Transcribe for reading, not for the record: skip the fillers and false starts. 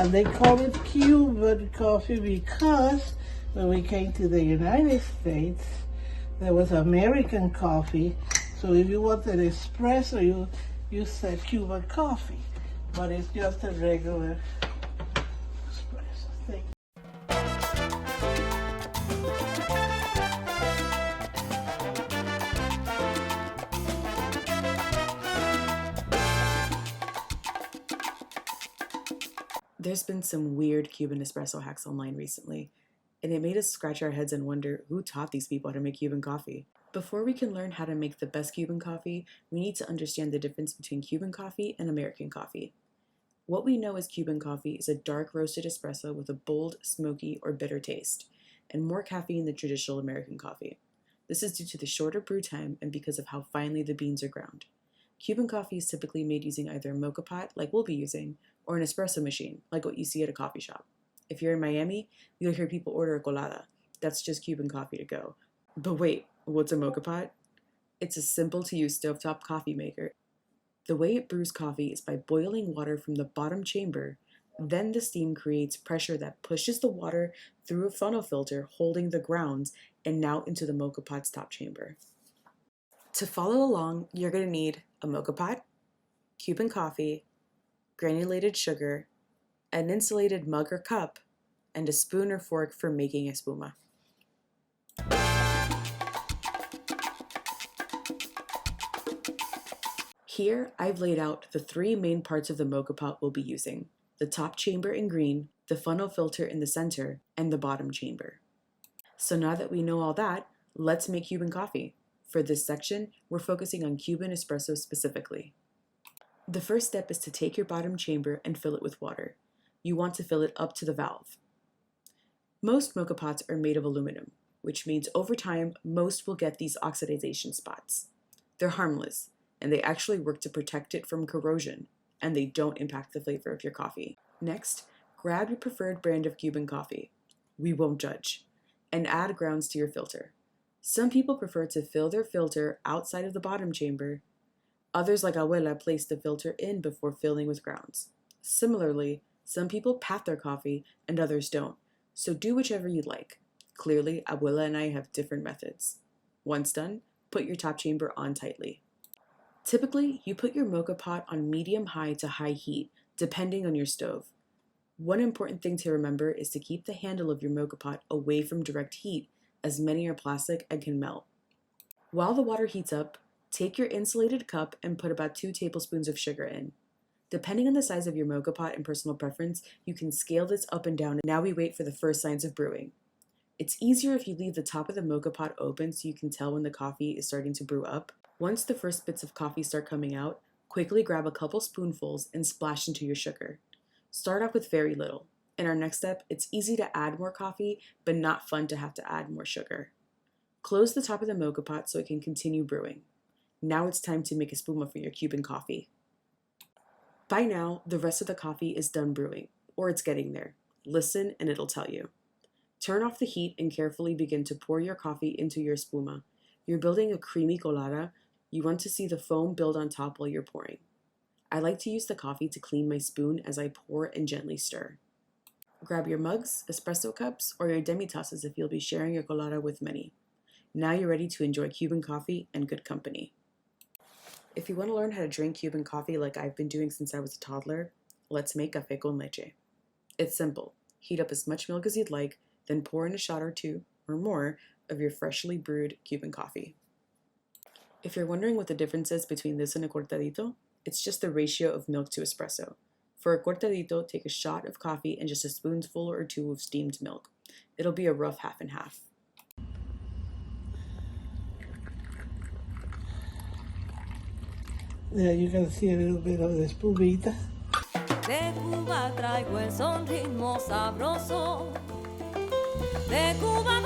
And they call it Cuban coffee because when we came to the United States, there was American coffee. So if you wanted espresso, you said Cuban coffee. But it's just a regular espresso thing. There's been some weird Cuban espresso hacks online recently, and it made us scratch our heads and wonder who taught these people how to make Cuban coffee. Before we can learn how to make the best Cuban coffee, we need to understand the difference between Cuban coffee and American coffee. What we know as Cuban coffee is a dark roasted espresso with a bold, smoky, or bitter taste, and more caffeine than traditional American coffee. This is due to the shorter brew time and because of how finely the beans are ground. Cuban coffee is typically made using either a moka pot, like we'll be using, or an espresso machine, like what you see at a coffee shop. If you're in Miami, you'll hear people order a colada. That's just Cuban coffee to go. But wait, what's a moka pot? It's a simple-to-use stovetop coffee maker. The way it brews coffee is by boiling water from the bottom chamber. Then the steam creates pressure that pushes the water through a funnel filter holding the grounds and now into the moka pot's top chamber. To follow along, you're going to need a moka pot, Cuban coffee, granulated sugar, an insulated mug or cup, and a spoon or fork for making espuma. Here, I've laid out the three main parts of the moka pot we'll be using: the top chamber in green, the funnel filter in the center, and the bottom chamber. So now that we know all that, let's make Cuban coffee. For this section, we're focusing on Cuban espresso specifically. The first step is to take your bottom chamber and fill it with water. You want to fill it up to the valve. Most moka pots are made of aluminum, which means over time, most will get these oxidation spots. They're harmless, and they actually work to protect it from corrosion, and they don't impact the flavor of your coffee. Next, grab your preferred brand of Cuban coffee. We won't judge. And add grounds to your filter. Some people prefer to fill their filter outside of the bottom chamber. Others, like Abuela, place the filter in before filling with grounds. Similarly, some people pat their coffee and others don't, so do whichever you'd like. Clearly, Abuela and I have different methods. Once done, put your top chamber on tightly. Typically, you put your moka pot on medium-high to high heat, depending on your stove. One important thing to remember is to keep the handle of your moka pot away from direct heat, as many are plastic and can melt. While the water heats up, take your insulated cup and put about 2 tablespoons of sugar in. Depending on the size of your moka pot and personal preference, you can scale this up and down. Now we wait for the first signs of brewing. It's easier if you leave the top of the moka pot open so you can tell when the coffee is starting to brew up. Once the first bits of coffee start coming out, quickly grab a couple spoonfuls and splash into your sugar. Start off with very little. In our next step, it's easy to add more coffee, but not fun to have to add more sugar. Close the top of the moka pot so it can continue brewing. Now it's time to make espuma for your Cuban coffee. By now, the rest of the coffee is done brewing, or it's getting there. Listen and it'll tell you. Turn off the heat and carefully begin to pour your coffee into your espuma. You're building a creamy colada. You want to see the foam build on top while you're pouring. I like to use the coffee to clean my spoon as I pour and gently stir. Grab your mugs, espresso cups, or your demi-tasses if you'll be sharing your colada with many. Now you're ready to enjoy Cuban coffee and good company. If you want to learn how to drink Cuban coffee like I've been doing since I was a toddler, let's make café con leche. It's simple. Heat up as much milk as you'd like, then pour in a shot or two, or more, of your freshly brewed Cuban coffee. If you're wondering what the difference is between this and a cortadito, it's just the ratio of milk to espresso. For a cortadito, take a shot of coffee and just a spoonful or two of steamed milk. It'll be a rough half and half. There you can see a little bit of the espumita. De Cuba traigo el son ritmo sabroso. De Cuba